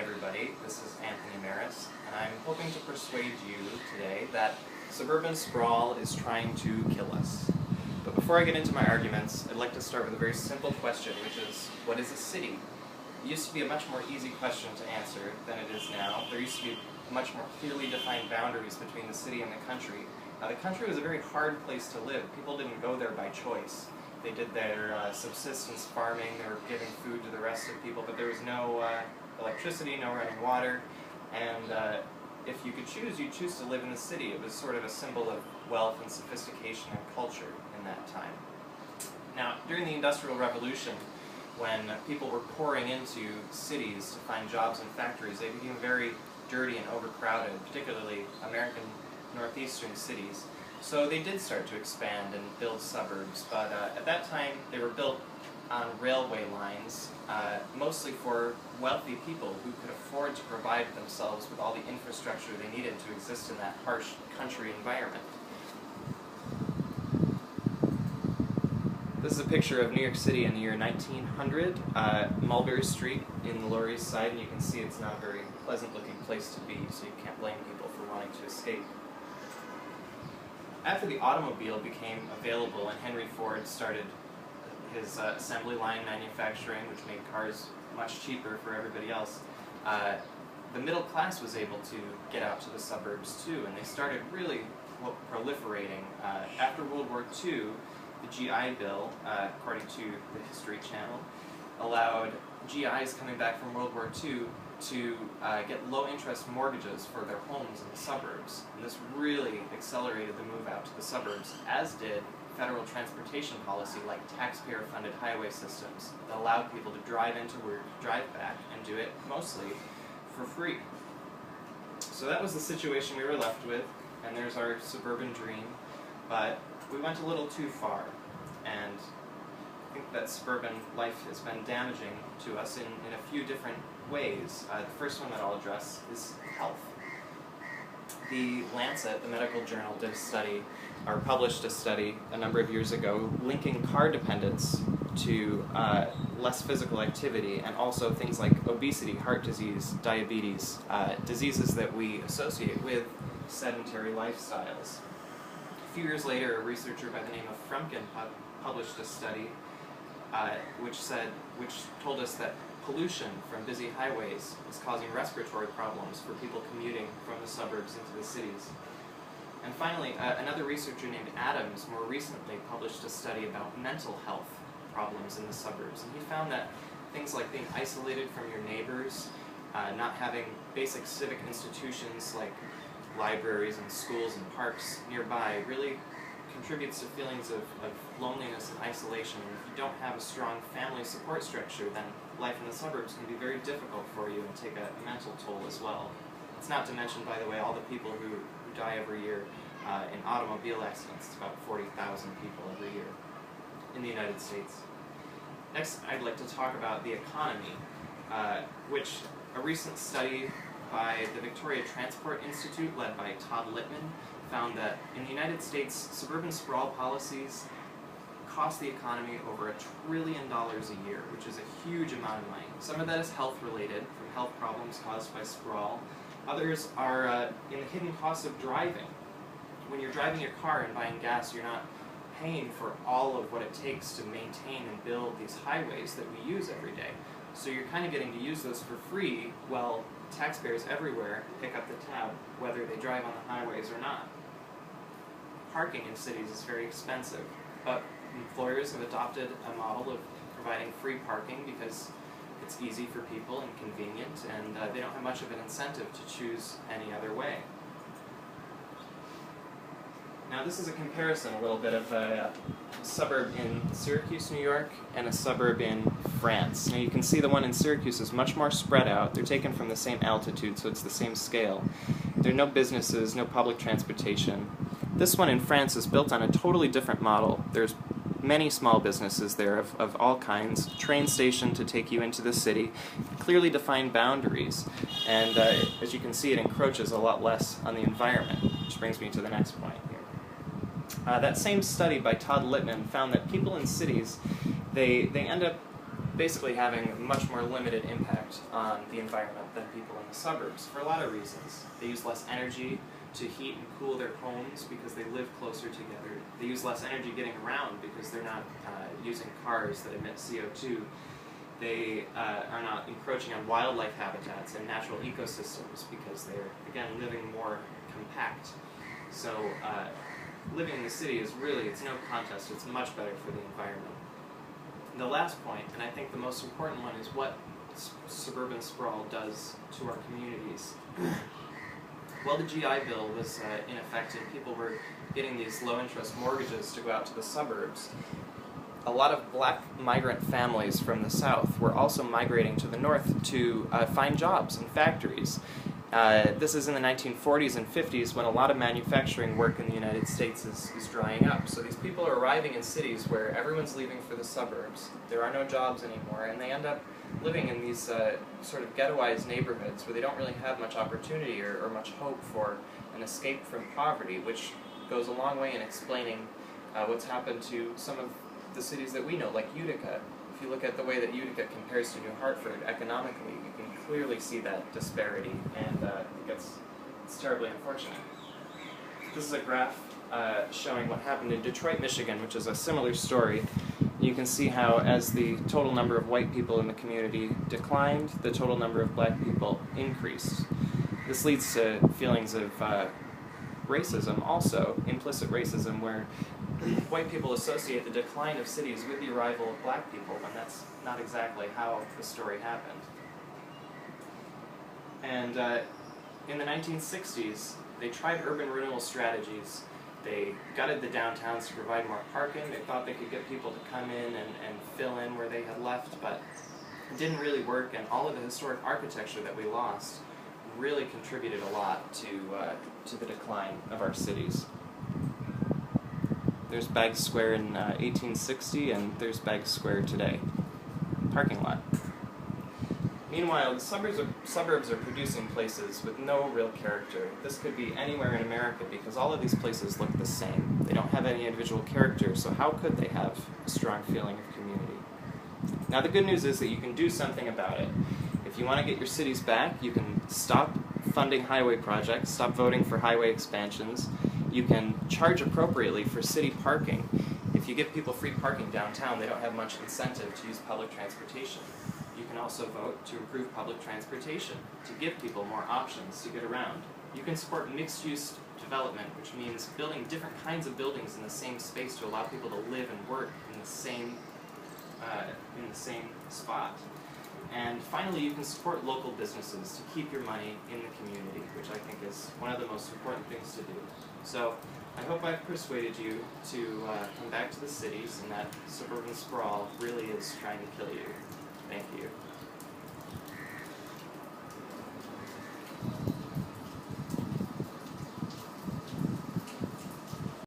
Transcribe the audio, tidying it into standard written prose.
everybody, this is Anthony Marris, and I'm hoping to persuade you today that suburban sprawl is trying to kill us. But before I get into my arguments, I'd like to start with a very simple question, which is, what is a city? It used to be a much more easy question to answer than it is now. There used to be much more clearly defined boundaries between the city and the country. The country was a very hard place to live. People didn't go there by choice. They did their subsistence farming, they were giving food to the rest of people, but there was no electricity, no running water, and if you could choose, you'd choose to live in the city. It was sort of a symbol of wealth and sophistication and culture in that time. Now, during the Industrial Revolution, when people were pouring into cities to find jobs in factories, they became very dirty and overcrowded, particularly American northeastern cities. So they did start to expand and build suburbs, but at that time they were built on railway lines, mostly for wealthy people who could afford to provide themselves with all the infrastructure they needed to exist in that harsh country environment. This is a picture of New York City in the year 1900, Mulberry Street in the Lower East Side, and you can see it's not a very pleasant looking place to be, so you can't blame people for wanting to escape. After the automobile became available and Henry Ford started his assembly line manufacturing, which made cars much cheaper for everybody else, the middle class was able to get out to the suburbs too, and they started really proliferating. After World War II, the GI Bill, according to the History Channel, allowed GIs coming back from World War II to get low-interest mortgages for their homes in the suburbs. And this really accelerated the move out to the suburbs, as did federal transportation policy like taxpayer-funded highway systems that allowed people to drive into work, drive back, and do it mostly for free. So that was the situation we were left with, and there's our suburban dream, but we went a little too far, and I think that suburban life has been damaging to us in a few different ways. The first one that I'll address is health. The Lancet, the medical journal, did a study, or published a study a number of years ago, linking car dependence to less physical activity, and also things like obesity, heart disease, diabetes, diseases that we associate with sedentary lifestyles. A few years later, a researcher by the name of Frumkin published a study which told us that pollution from busy highways is causing respiratory problems for people commuting from the suburbs into the cities. And finally, another researcher named Adams more recently published a study about mental health problems in the suburbs, and he found that things like being isolated from your neighbors, not having basic civic institutions like libraries and schools and parks nearby really contributes to feelings of loneliness and isolation. And if you don't have a strong family support structure, then life in the suburbs can be very difficult for you and take a mental toll as well. It's not to mention, by the way, all the people who die every year in automobile accidents. It's about 40,000 people every year in the United States. Next, I'd like to talk about the economy, which a recent study by the Victoria Transport Institute, led by Todd Littman, found that in the United States, suburban sprawl policies cost the economy over $1 trillion a year, which is a huge amount of money. Some of that is health-related, from health problems caused by sprawl. Others are in the hidden costs of driving. When you're driving your car and buying gas, you're not paying for all of what it takes to maintain and build these highways that we use every day. So you're kind of getting to use those for free, while taxpayers everywhere pick up the tab, whether they drive on the highways or not. Parking in cities is very expensive, but employers have adopted a model of providing free parking because it's easy for people and convenient, and they don't have much of an incentive to choose any other way. Now this is a comparison a little bit of a suburb in Syracuse, New York, and a suburb in France. Now you can see the one in Syracuse is much more spread out. They're taken from the same altitude, so it's the same scale. There are no businesses, no public transportation. This one in France is built on a totally different model. There's many small businesses there of all kinds, train station to take you into the city, clearly defined boundaries, and as you can see, it encroaches a lot less on the environment, which brings me to the next point here. That same study by Todd Littman found that people in cities, they end up basically having much more limited impact on the environment than people in the suburbs for a lot of reasons. They use less energy to heat and cool their homes because they live closer together. They use less energy getting around because they're not using cars that emit CO2. They are not encroaching on wildlife habitats and natural ecosystems because they're, again, living more compact. So living in the city is really, it's no contest, it's much better for the environment. The last point, and I think the most important one, is what suburban sprawl does to our communities. Well, the GI Bill was in effect and people were getting these low-interest mortgages to go out to the suburbs. A lot of black migrant families from the South were also migrating to the North to find jobs in factories. This is in the 1940s and 50s when a lot of manufacturing work in the United States is drying up. So these people are arriving in cities where everyone's leaving for the suburbs, there are no jobs anymore, and they end up living in these sort of ghettoized neighborhoods where they don't really have much opportunity or much hope for an escape from poverty, which goes a long way in explaining what's happened to some of the cities that we know, like Utica. If you look at the way that Utica compares to New Hartford economically, you can clearly see that disparity, and I think it's terribly unfortunate. This is a graph showing what happened in Detroit, Michigan, which is a similar story. You can see how as the total number of white people in the community declined, the total number of black people increased. This leads to feelings of racism also, implicit racism, where white people associate the decline of cities with the arrival of black people, when that's not exactly how the story happened. And in the 1960s, they tried urban renewal strategies. They gutted the downtowns to provide more parking. They thought they could get people to come in and fill in where they had left, but it didn't really work, and all of the historic architecture that we lost really contributed a lot to the decline of our cities. There's Baggs Square in 1860, and there's Baggs Square today. Parking lot. Meanwhile, the suburbs are producing places with no real character. This could be anywhere in America because all of these places look the same. They don't have any individual character, so how could they have a strong feeling of community? Now the good news is that you can do something about it. If you want to get your cities back, you can stop funding highway projects, stop voting for highway expansions. You can charge appropriately for city parking. If you give people free parking downtown, they don't have much incentive to use public transportation. You can also vote to improve public transportation, to give people more options to get around. You can support mixed-use development, which means building different kinds of buildings in the same space to allow people to live and work in the same spot. And finally, you can support local businesses to keep your money in the community, which I think is one of the most important things to do. So I hope I've persuaded you to come back to the cities, and that suburban sprawl really is trying to kill you. Thank you.